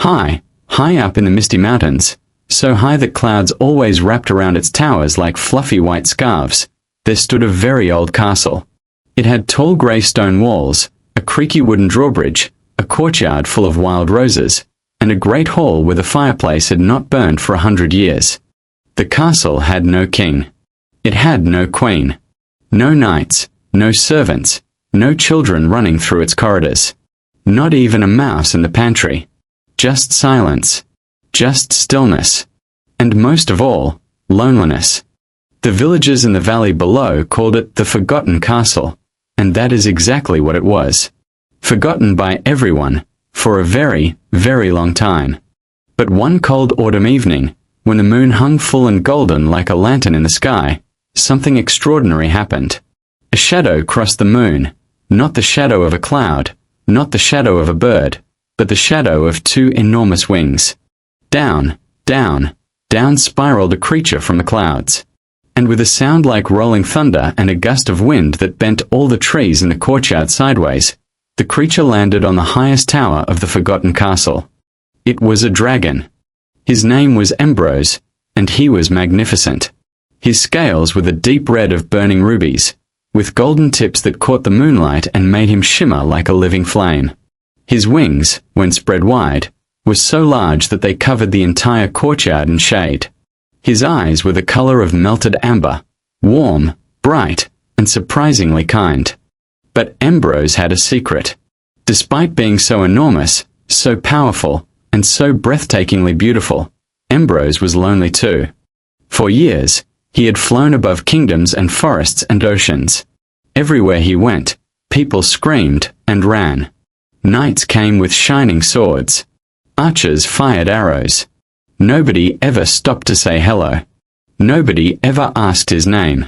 High, high up in the misty mountains, so high that clouds always wrapped around its towers like fluffy white scarves, there stood a very old castle. It had tall grey stone walls, a creaky wooden drawbridge, a courtyard full of wild roses, and a great hall where the fireplace had not burned for 100 years. The castle had no king. It had no queen. No knights, no servants, no children running through its corridors. Not even a mouse in the pantry. Just silence. Just stillness. And most of all, loneliness. The villagers in the valley below called it the Forgotten Castle, and that is exactly what it was. Forgotten by everyone, for a very, very long time. But one cold autumn evening, when the moon hung full and golden like a lantern in the sky, something extraordinary happened. A shadow crossed the moon, not the shadow of a cloud, not the shadow of a bird, but the shadow of two enormous wings. Down, down, down spiraled a creature from the clouds. And with a sound like rolling thunder and a gust of wind that bent all the trees in the courtyard sideways, the creature landed on the highest tower of the Forgotten Castle. It was a dragon. His name was Ambrose, and he was magnificent. His scales were the deep red of burning rubies, with golden tips that caught the moonlight and made him shimmer like a living flame. His wings, when spread wide, were so large that they covered the entire courtyard in shade. His eyes were the color of melted amber, warm, bright, and surprisingly kind. But Ambrose had a secret. Despite being so enormous, so powerful, and so breathtakingly beautiful, Ambrose was lonely too. For years, he had flown above kingdoms and forests and oceans. Everywhere he went, people screamed and ran. Knights came with shining swords. Archers fired arrows. Nobody ever stopped to say hello. Nobody ever asked his name.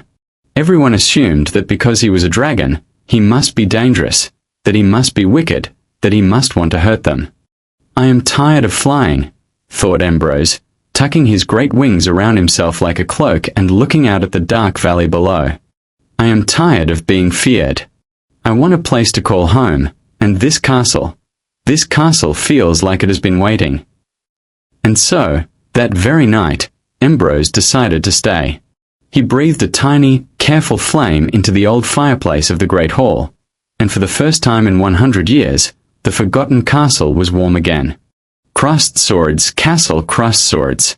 Everyone assumed that because he was a dragon, he must be dangerous, that he must be wicked, that he must want to hurt them. I am tired of flying, thought Ambrose, tucking his great wings around himself like a cloak and looking out at the dark valley below. I am tired of being feared. I want a place to call home, and this castle feels like it has been waiting. And so, that very night, Ambrose decided to stay. He breathed a tiny, careful flame into the old fireplace of the great hall, and for the first time in 100 years, the Forgotten Castle was warm again. Crossed swords, castle crossed swords.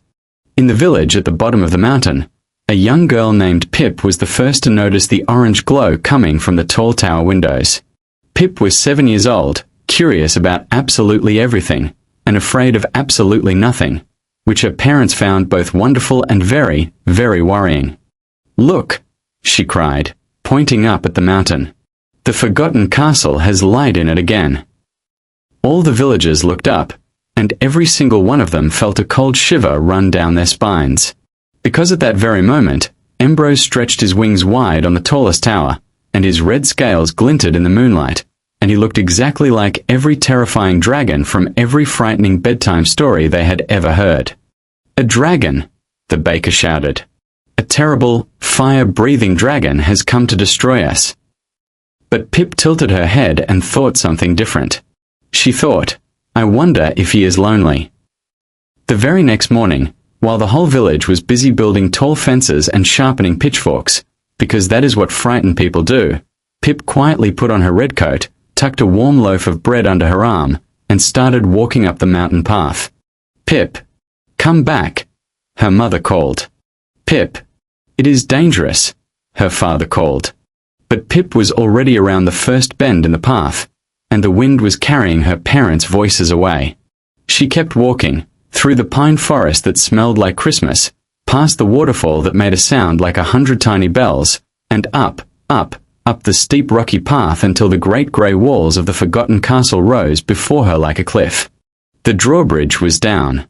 In the village at the bottom of the mountain, a young girl named Pip was the first to notice the orange glow coming from the tall tower windows. Pip was 7 years old, curious about absolutely everything, and afraid of absolutely nothing, which her parents found both wonderful and very, very worrying. "Look," she cried, pointing up at the mountain. "The Forgotten Castle has light in it again." All the villagers looked up, and every single one of them felt a cold shiver run down their spines. Because at that very moment, Ambrose stretched his wings wide on the tallest tower, and his red scales glinted in the moonlight, and he looked exactly like every terrifying dragon from every frightening bedtime story they had ever heard. "A dragon!" the baker shouted. "A terrible, fire-breathing dragon has come to destroy us." But Pip tilted her head and thought something different. She thought, "I wonder if he is lonely." The very next morning, while the whole village was busy building tall fences and sharpening pitchforks, because that is what frightened people do, Pip quietly put on her red coat, tucked a warm loaf of bread under her arm, and started walking up the mountain path. "Pip, come back," her mother called. "Pip, it is dangerous," her father called. But Pip was already around the first bend in the path, and the wind was carrying her parents' voices away. She kept walking, through the pine forest that smelled like Christmas, past the waterfall that made a sound like 100 tiny bells, and up the steep rocky path until the great grey walls of the Forgotten Castle rose before her like a cliff. The drawbridge was down.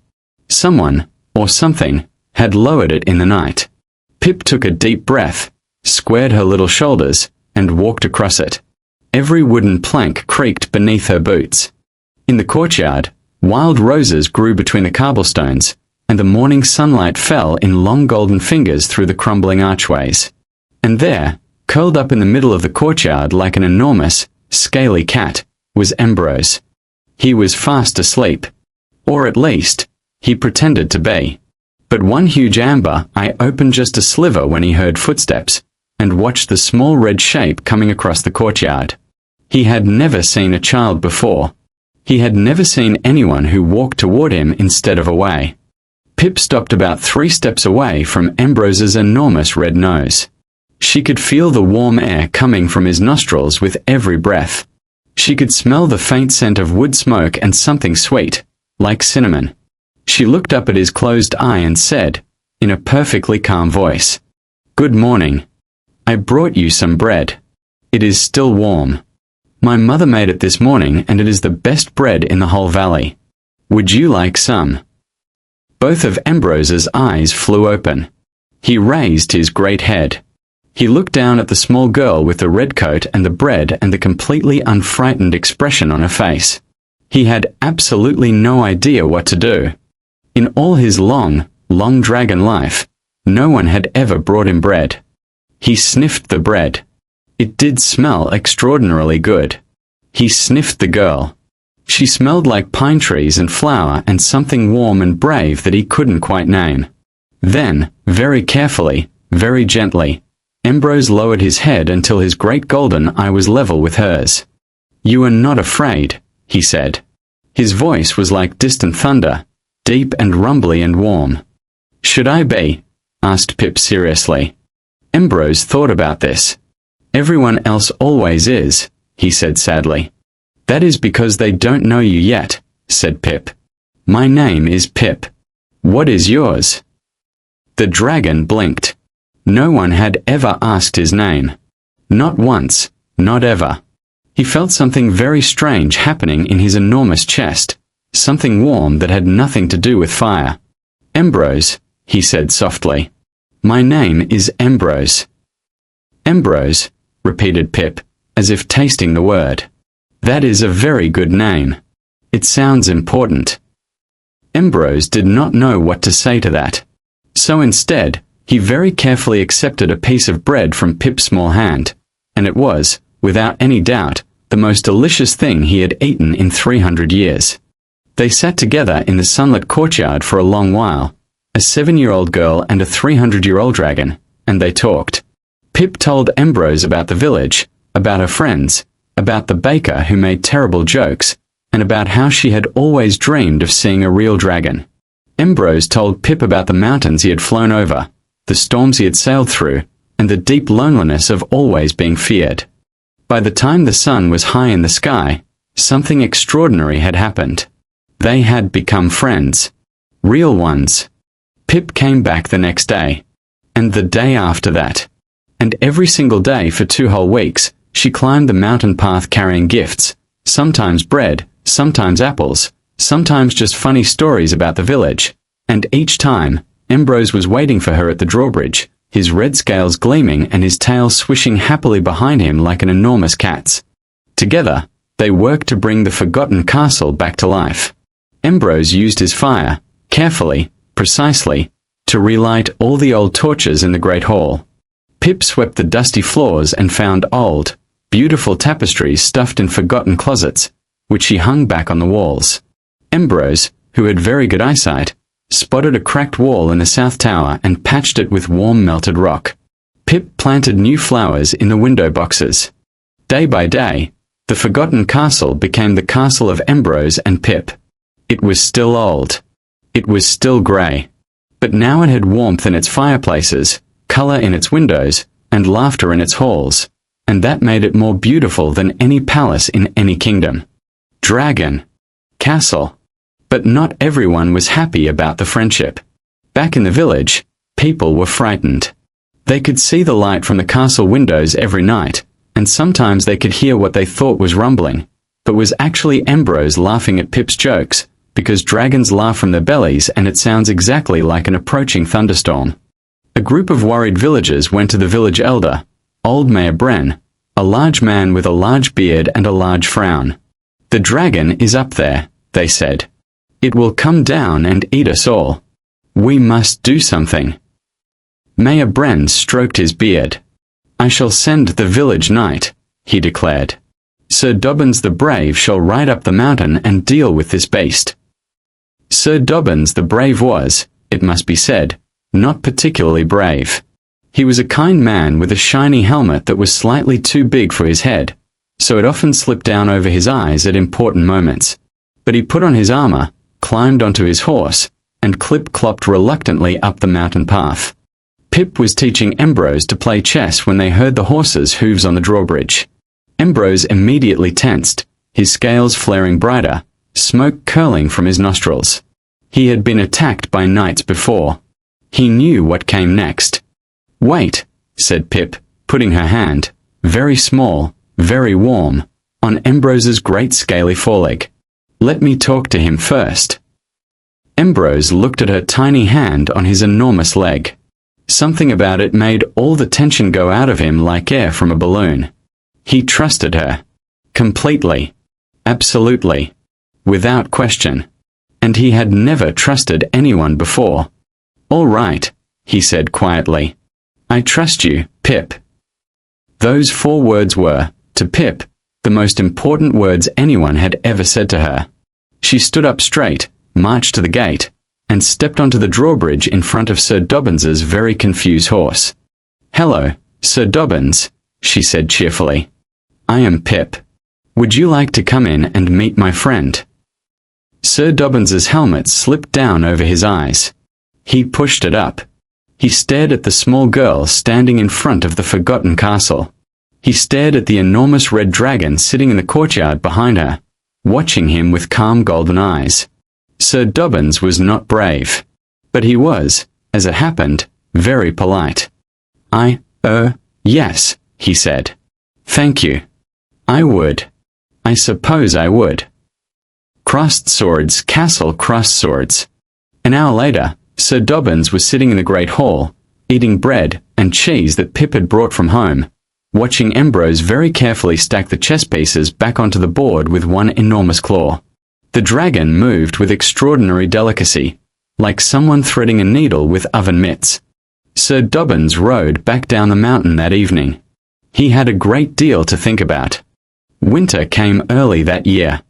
Someone, or something, had lowered it in the night. Pip took a deep breath, squared her little shoulders, and walked across it. Every wooden plank creaked beneath her boots. In the courtyard, wild roses grew between the cobblestones, and the morning sunlight fell in long golden fingers through the crumbling archways. And there, curled up in the middle of the courtyard like an enormous, scaly cat, was Ambrose. He was fast asleep. Or at least, he pretended to be. But one huge amber eye opened just a sliver when he heard footsteps, and watched the small red shape coming across the courtyard. He had never seen a child before. He had never seen anyone who walked toward him instead of away. Pip stopped about 3 steps away from Ambrose's enormous red nose. She could feel the warm air coming from his nostrils with every breath. She could smell the faint scent of wood smoke and something sweet, like cinnamon. She looked up at his closed eye and said, in a perfectly calm voice, "Good morning. I brought you some bread. It is still warm. My mother made it this morning and it is the best bread in the whole valley. Would you like some?" Both of Ambrose's eyes flew open. He raised his great head. He looked down at the small girl with the red coat and the bread and the completely unfrightened expression on her face. He had absolutely no idea what to do. In all his long dragon life, no one had ever brought him bread. He sniffed the bread. It did smell extraordinarily good. He sniffed the girl. She smelled like pine trees and flower and something warm and brave that he couldn't quite name. Then, very carefully, very gently, Ambrose lowered his head until his great golden eye was level with hers. "You are not afraid," he said. His voice was like distant thunder, deep and rumbly and warm. "Should I be?" asked Pip seriously. Ambrose thought about this. "Everyone else always is," he said sadly. "That is because they don't know you yet," said Pip. "My name is Pip. What is yours?" The dragon blinked. No one had ever asked his name. Not once, not ever. He felt something very strange happening in his enormous chest, something warm that had nothing to do with fire. "Ambrose," he said softly. "My name is Ambrose." "Ambrose," repeated Pip, as if tasting the word. "That is a very good name. It sounds important." Ambrose did not know what to say to that. So instead, he very carefully accepted a piece of bread from Pip's small hand, and it was, without any doubt, the most delicious thing he had eaten in 300 years. They sat together in the sunlit courtyard for a long while, a 7-year-old girl and a 300-year-old dragon, and they talked. Pip told Ambrose about the village, about her friends, about the baker who made terrible jokes, and about how she had always dreamed of seeing a real dragon. Ambrose told Pip about the mountains he had flown over, the storms he had sailed through, and the deep loneliness of always being feared. By the time the sun was high in the sky, something extraordinary had happened. They had become friends. Real ones. Pip came back the next day. And the day after that. And every single day for 2 whole weeks, she climbed the mountain path carrying gifts, sometimes bread, sometimes apples, sometimes just funny stories about the village. And each time, Ambrose was waiting for her at the drawbridge, his red scales gleaming and his tail swishing happily behind him like an enormous cat's. Together, they worked to bring the forgotten castle back to life. Ambrose used his fire, carefully, precisely, to relight all the old torches in the great hall. Pip swept the dusty floors and found old, beautiful tapestries stuffed in forgotten closets, which he hung back on the walls. Ambrose, who had very good eyesight, spotted a cracked wall in the south tower and patched it with warm melted rock. Pip planted new flowers in the window boxes. Day by day, the forgotten castle became the castle of Ambrose and Pip. It was still old. It was still grey. But now it had warmth in its fireplaces, colour in its windows, and laughter in its halls, and that made it more beautiful than any palace in any kingdom. Dragon. Castle. But not everyone was happy about the friendship. Back in the village, people were frightened. They could see the light from the castle windows every night, and sometimes they could hear what they thought was rumbling, but was actually Ambrose laughing at Pip's jokes, because dragons laugh from their bellies and it sounds exactly like an approaching thunderstorm. A group of worried villagers went to the village elder, old Mayor Bren, a large man with a large beard and a large frown. "The dragon is up there," they said. "It will come down and eat us all. We must do something." Mayor Bren stroked his beard. "I shall send the village knight," he declared. "Sir Dobbins the Brave shall ride up the mountain and deal with this beast." Sir Dobbins the Brave was, it must be said, not particularly brave. He was a kind man with a shiny helmet that was slightly too big for his head, so it often slipped down over his eyes at important moments. But he put on his armor, climbed onto his horse, and clip-clopped reluctantly up the mountain path. Pip was teaching Ambrose to play chess when they heard the horse's hooves on the drawbridge. Ambrose immediately tensed, his scales flaring brighter, smoke curling from his nostrils. He had been attacked by knights before. He knew what came next. "Wait," said Pip, putting her hand, very small, very warm, on Ambrose's great scaly foreleg. "Let me talk to him first." Ambrose looked at her tiny hand on his enormous leg. Something about it made all the tension go out of him like air from a balloon. He trusted her. Completely. Absolutely. Without question. And he had never trusted anyone before. "All right," he said quietly. "I trust you, Pip." Those 4 words were, to Pip, the most important words anyone had ever said to her. She stood up straight, marched to the gate, and stepped onto the drawbridge in front of Sir Dobbins's very confused horse. "Hello, Sir Dobbins," she said cheerfully. "I am Pip. Would you like to come in and meet my friend?" Sir Dobbins's helmet slipped down over his eyes. He pushed it up. He stared at the small girl standing in front of the forgotten castle. He stared at the enormous red dragon sitting in the courtyard behind her, watching him with calm golden eyes. Sir Dobbins was not brave. But he was, as it happened, very polite. Yes, he said. "Thank you. I would. I suppose I would." Crossed swords, castle crossed swords. An hour later, Sir Dobbins was sitting in the great hall, eating bread and cheese that Pip had brought from home, watching Ambrose very carefully stack the chess pieces back onto the board with one enormous claw. The dragon moved with extraordinary delicacy, like someone threading a needle with oven mitts. Sir Dobbins rode back down the mountain that evening. He had a great deal to think about. Winter came early that year.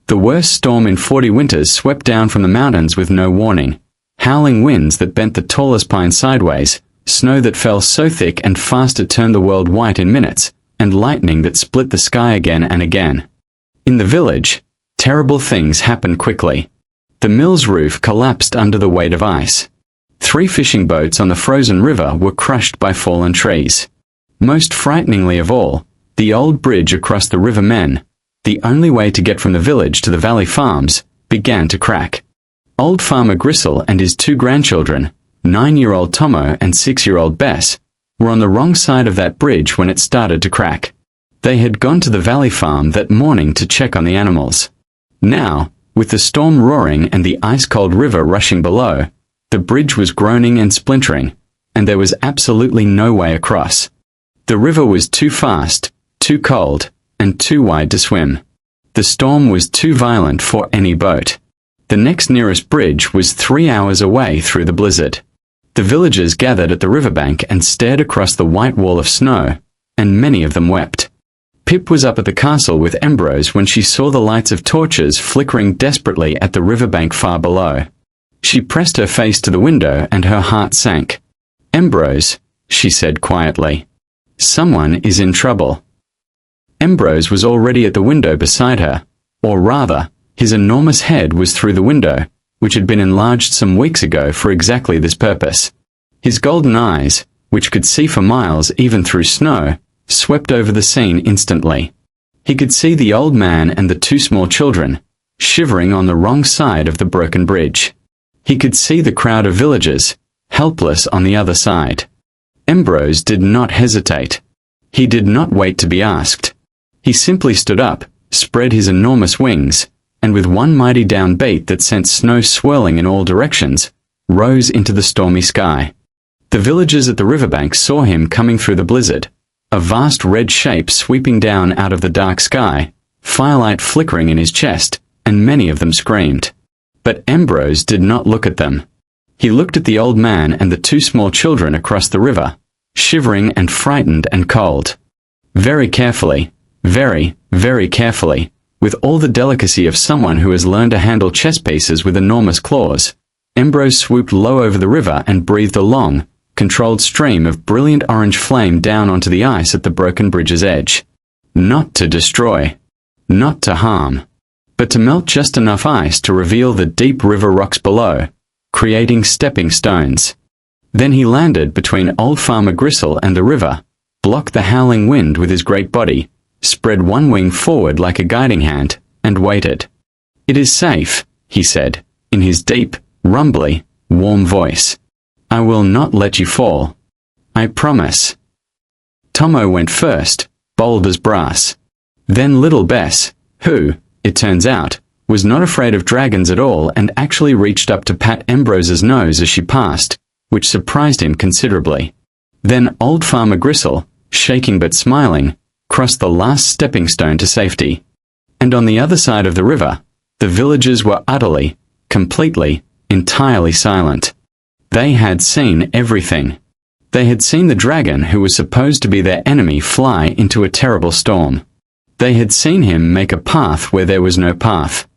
The worst storm in 40 winters swept down from the mountains with no warning. Howling winds that bent the tallest pine sideways, snow that fell so thick and fast it turned the world white in minutes, and lightning that split the sky again and again. In the village, terrible things happened quickly. The mill's roof collapsed under the weight of ice. 3 fishing boats on the frozen river were crushed by fallen trees. Most frighteningly of all, the old bridge across the River Men, the only way to get from the village to the valley farms, began to crack. Old Farmer Gristle and his 2 grandchildren, 9-year-old Tomo and 6-year-old Bess, were on the wrong side of that bridge when it started to crack. They had gone to the valley farm that morning to check on the animals. Now, with the storm roaring and the ice-cold river rushing below, the bridge was groaning and splintering, and there was absolutely no way across. The river was too fast, too cold, and too wide to swim. The storm was too violent for any boat. The next nearest bridge was 3 hours away through the blizzard. The villagers gathered at the riverbank and stared across the white wall of snow, and many of them wept. Pip was up at the castle with Ambrose when she saw the lights of torches flickering desperately at the riverbank far below. She pressed her face to the window and her heart sank. "Ambrose," she said quietly, "someone is in trouble." Ambrose was already at the window beside her, or rather, his enormous head was through the window, which had been enlarged some weeks ago for exactly this purpose. His golden eyes, which could see for miles even through snow, swept over the scene instantly. He could see the old man and the 2 small children, shivering on the wrong side of the broken bridge. He could see the crowd of villagers, helpless on the other side. Ambrose did not hesitate. He did not wait to be asked. He simply stood up, spread his enormous wings, and with one mighty downbeat that sent snow swirling in all directions, rose into the stormy sky. The villagers at the riverbank saw him coming through the blizzard, a vast red shape sweeping down out of the dark sky, firelight flickering in his chest, and many of them screamed. But Ambrose did not look at them. He looked at the old man and the 2 small children across the river, shivering and frightened and cold. Very carefully, very, very carefully, with all the delicacy of someone who has learned to handle chess pieces with enormous claws. Ambrose swooped low over the river and breathed a long, controlled stream of brilliant orange flame down onto the ice at the broken bridge's edge. Not to destroy, not to harm, but to melt just enough ice to reveal the deep river rocks below, creating stepping stones. Then he landed between old Farmer Gristle and the river, blocked the howling wind with his great body, spread one wing forward like a guiding hand, and waited. "It is safe," he said, in his deep, rumbly, warm voice. "I will not let you fall. I promise." Tomo went first, bold as brass. Then little Bess, who, it turns out, was not afraid of dragons at all and actually reached up to pat Ambrose's nose as she passed, which surprised him considerably. Then old Farmer Gristle, shaking but smiling, crossed the last stepping stone to safety. And on the other side of the river, the villagers were utterly, completely, entirely silent. They had seen everything. They had seen the dragon who was supposed to be their enemy fly into a terrible storm. They had seen him make a path where there was no path.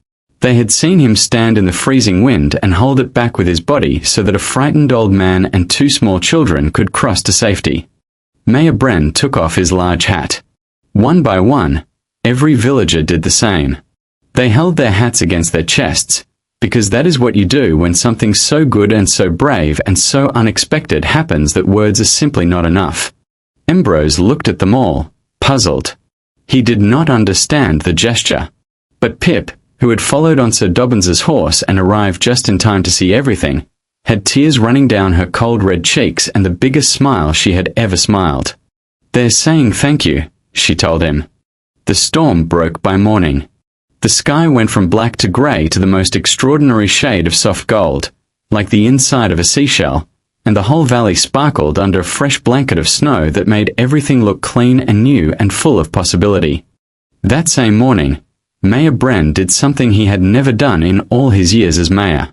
They had seen him stand in the freezing wind and hold it back with his body so that a frightened old man and two small children could cross to safety. Mayor Bren took off his large hat. One by one, every villager did the same. They held their hats against their chests, because that is what you do when something so good and so brave and so unexpected happens that words are simply not enough. Ambrose looked at them all, puzzled. He did not understand the gesture. But Pip, who had followed on Sir Dobbins's horse and arrived just in time to see everything, had tears running down her cold red cheeks and the biggest smile she had ever smiled. "They're saying thank you," she told him. The storm broke by morning. The sky went from black to grey to the most extraordinary shade of soft gold, like the inside of a seashell, and the whole valley sparkled under a fresh blanket of snow that made everything look clean and new and full of possibility. That same morning, Mayor Bren did something he had never done in all his years as mayor.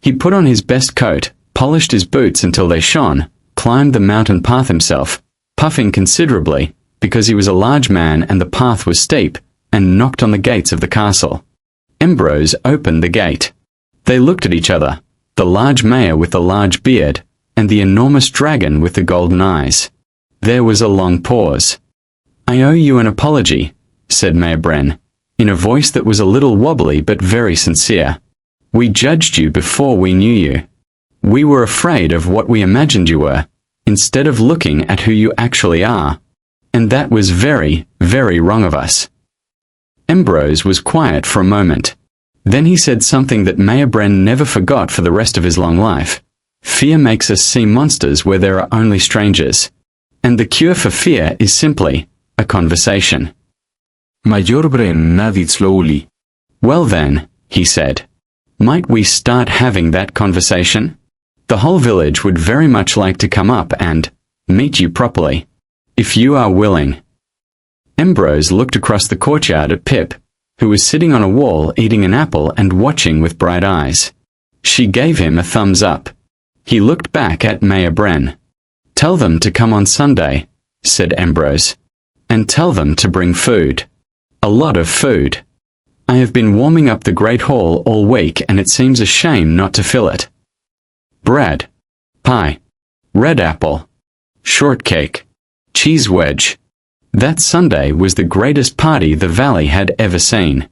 He put on his best coat, polished his boots until they shone, climbed the mountain path himself, puffing considerably, because he was a large man and the path was steep, and knocked on the gates of the castle. Ambrose opened the gate. They looked at each other, the large mayor with the large beard, and the enormous dragon with the golden eyes. There was a long pause. "I owe you an apology," said Mayor Bren, in a voice that was a little wobbly but very sincere. "We judged you before we knew you. We were afraid of what we imagined you were, instead of looking at who you actually are. And that was very, very wrong of us." Ambrose was quiet for a moment. Then he said something that Mayor Bren never forgot for the rest of his long life. "Fear makes us see monsters where there are only strangers. And the cure for fear is simply a conversation." Mayor Bren nodded slowly. "Well then," he said, "might we start having that conversation? The whole village would very much like to come up and meet you properly, if you are willing." Ambrose looked across the courtyard at Pip, who was sitting on a wall eating an apple and watching with bright eyes. She gave him a thumbs up. He looked back at Mayor Bren. "Tell them to come on Sunday," said Ambrose. "And tell them to bring food. A lot of food. I have been warming up the Great Hall all week and it seems a shame not to fill it. Bread, pie, red apple, shortcake, cheese wedge." That Sunday was the greatest party the valley had ever seen.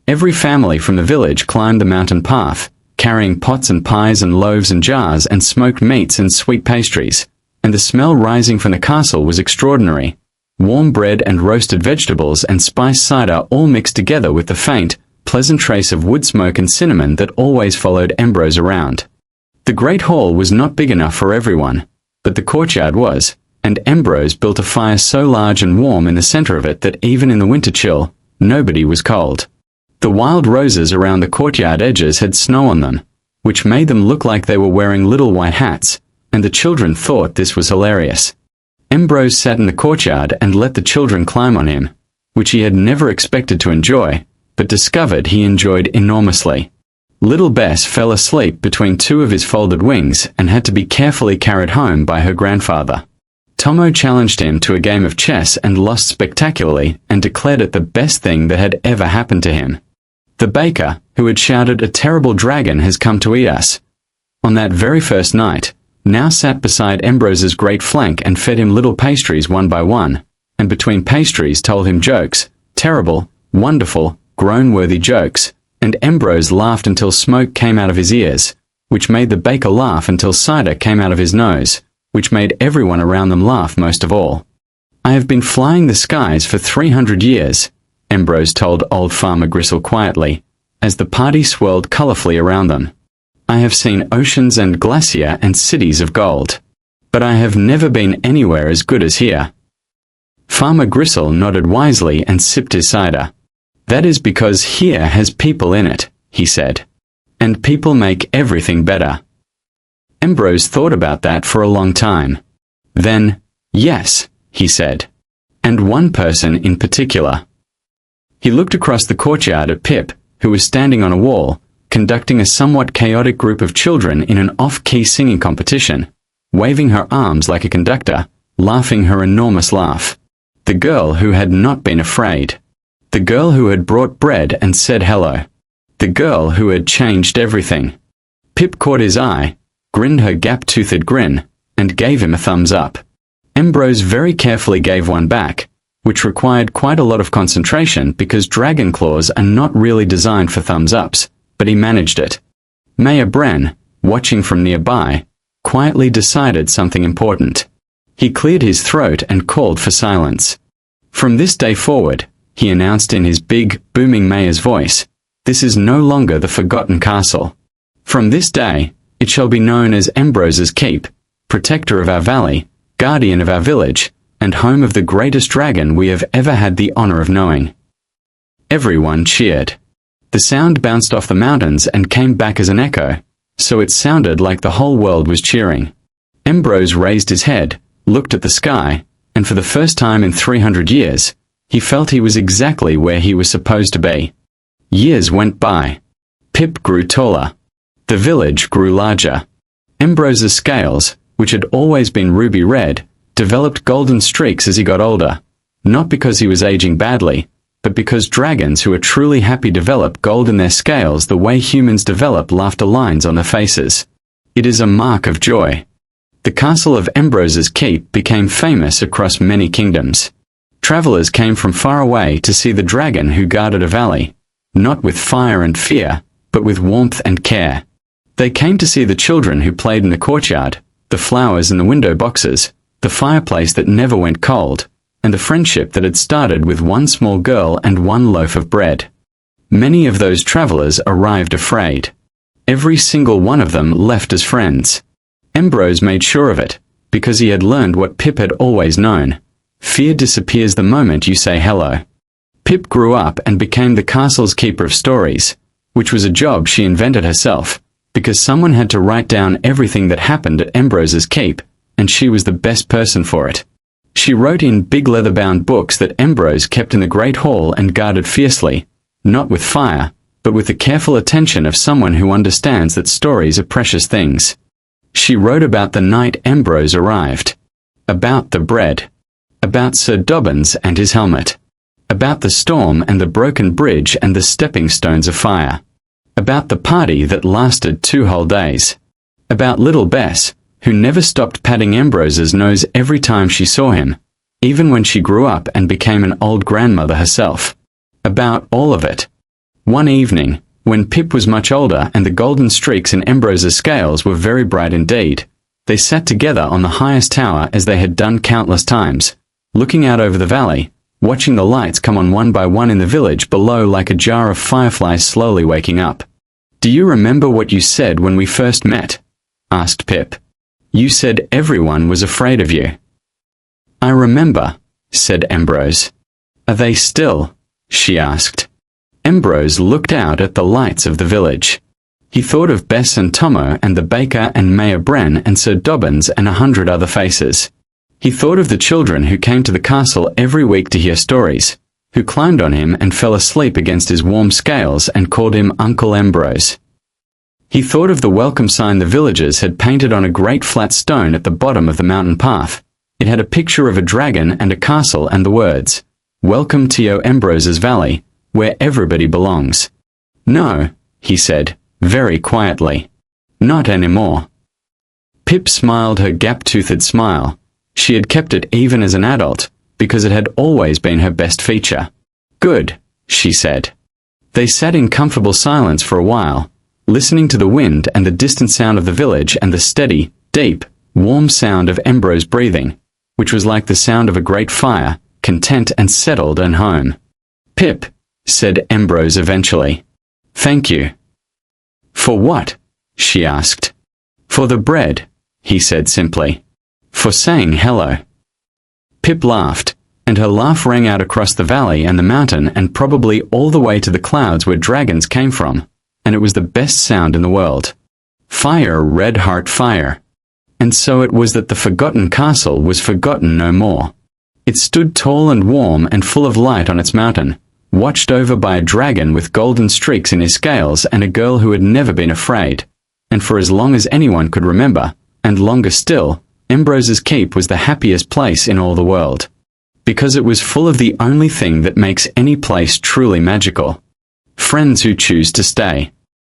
Every family from the village climbed the mountain path, carrying pots and pies and loaves and jars and smoked meats and sweet pastries, and the smell rising from the castle was extraordinary. Warm bread and roasted vegetables and spiced cider all mixed together with the faint, pleasant trace of wood smoke and cinnamon that always followed Ambrose around. The great hall was not big enough for everyone, but the courtyard was, and Ambrose built a fire so large and warm in the center of it that even in the winter chill, nobody was cold. The wild roses around the courtyard edges had snow on them, which made them look like they were wearing little white hats, and the children thought this was hilarious. Ambrose sat in the courtyard and let the children climb on him, which he had never expected to enjoy, but discovered he enjoyed enormously. Little Bess fell asleep between two of his folded wings and had to be carefully carried home by her grandfather. Tomo challenged him to a game of chess and lost spectacularly and declared it the best thing that had ever happened to him. The baker, who had shouted, "A terrible dragon has come to eat us," on that very first night, now sat beside Ambrose's great flank and fed him little pastries one by one, and between pastries told him jokes, terrible, wonderful, groan-worthy jokes, and Ambrose laughed until smoke came out of his ears, which made the baker laugh until cider came out of his nose, which made everyone around them laugh most of all. "I have been flying the skies for 300 years, Ambrose told old Farmer Gristle quietly, as the party swirled colourfully around them. "I have seen oceans and glacier and cities of gold. But I have never been anywhere as good as here." Farmer Gristle nodded wisely and sipped his cider. "That is because here has people in it," he said. "And people make everything better." Ambrose thought about that for a long time. Then, "Yes," he said. "And one person in particular." He looked across the courtyard at Pip, who was standing on a wall, conducting a somewhat chaotic group of children in an off-key singing competition, waving her arms like a conductor, laughing her enormous laugh. The girl who had not been afraid. The girl who had brought bread and said hello. The girl who had changed everything. Pip caught his eye, grinned her gap-toothed grin, and gave him a thumbs up. Ambrose very carefully gave one back, which required quite a lot of concentration because dragon claws are not really designed for thumbs-ups, but he managed it. Mayor Bren, watching from nearby, quietly decided something important. He cleared his throat and called for silence. "From this day forward," he announced in his big, booming mayor's voice, "this is no longer the Forgotten Castle. From this day, it shall be known as Ambrose's Keep, protector of our valley, guardian of our village, and home of the greatest dragon we have ever had the honor of knowing." Everyone cheered. The sound bounced off the mountains and came back as an echo, so it sounded like the whole world was cheering. Ambrose raised his head, looked at the sky, and for the first time in 300 years, he felt he was exactly where he was supposed to be. Years went by. Pip grew taller. The village grew larger. Ambrose's scales, which had always been ruby red, developed golden streaks as he got older, not because he was aging badly, but because dragons who are truly happy develop gold in their scales the way humans develop laughter lines on their faces. It is a mark of joy. The castle of Ambrose's Keep became famous across many kingdoms. Travelers came from far away to see the dragon who guarded a valley, not with fire and fear, but with warmth and care. They came to see the children who played in the courtyard, the flowers in the window boxes, the fireplace that never went cold, and the friendship that had started with one small girl and one loaf of bread. Many of those travelers arrived afraid. Every single one of them left as friends. Ambrose made sure of it, because he had learned what Pip had always known. Fear disappears the moment you say hello. Pip grew up and became the castle's keeper of stories, which was a job she invented herself, because someone had to write down everything that happened at Ambrose's Keep, and she was the best person for it. She wrote in big leather-bound books that Ambrose kept in the Great Hall and guarded fiercely, not with fire, but with the careful attention of someone who understands that stories are precious things. She wrote about the night Ambrose arrived, about the bread, about Sir Dobbins and his helmet, about the storm and the broken bridge and the stepping stones of fire, about the party that lasted 2 whole days, about little Bess, who never stopped patting Ambrose's nose every time she saw him, even when she grew up and became an old grandmother herself. About all of it. One evening, when Pip was much older and the golden streaks in Ambrose's scales were very bright indeed, they sat together on the highest tower as they had done countless times, looking out over the valley, watching the lights come on one by one in the village below like a jar of fireflies slowly waking up. "Do you remember what you said when we first met?" asked Pip. "You said everyone was afraid of you." "I remember," said Ambrose. "Are they still?" she asked. Ambrose looked out at the lights of the village. He thought of Bess and Tomo and the baker and Mayor Bren and Sir Dobbins and 100 other faces. He thought of the children who came to the castle every week to hear stories, who climbed on him and fell asleep against his warm scales and called him Uncle Ambrose. He thought of the welcome sign the villagers had painted on a great flat stone at the bottom of the mountain path, It had a picture of a dragon and a castle and the words, "Welcome to Yo Ambrose's Valley, where everybody belongs." "No," he said, very quietly. "Not anymore." Pip smiled her gap-toothed smile. She had kept it even as an adult, because it had always been her best feature. "Good," she said. They sat in comfortable silence for a while, listening to the wind and the distant sound of the village and the steady, deep, warm sound of Ambrose breathing, which was like the sound of a great fire, content and settled and home. "Pip," said Ambrose eventually. "Thank you." "For what?" she asked. "For the bread," he said simply. "For saying hello." Pip laughed, and her laugh rang out across the valley and the mountain and probably all the way to the clouds where dragons came from, and it was the best sound in the world. Fire, red heart fire. And so it was that the forgotten castle was forgotten no more. It stood tall and warm and full of light on its mountain, watched over by a dragon with golden streaks in his scales and a girl who had never been afraid. And for as long as anyone could remember, and longer still, Ambrose's Keep was the happiest place in all the world. Because it was full of the only thing that makes any place truly magical. Friends who choose to stay.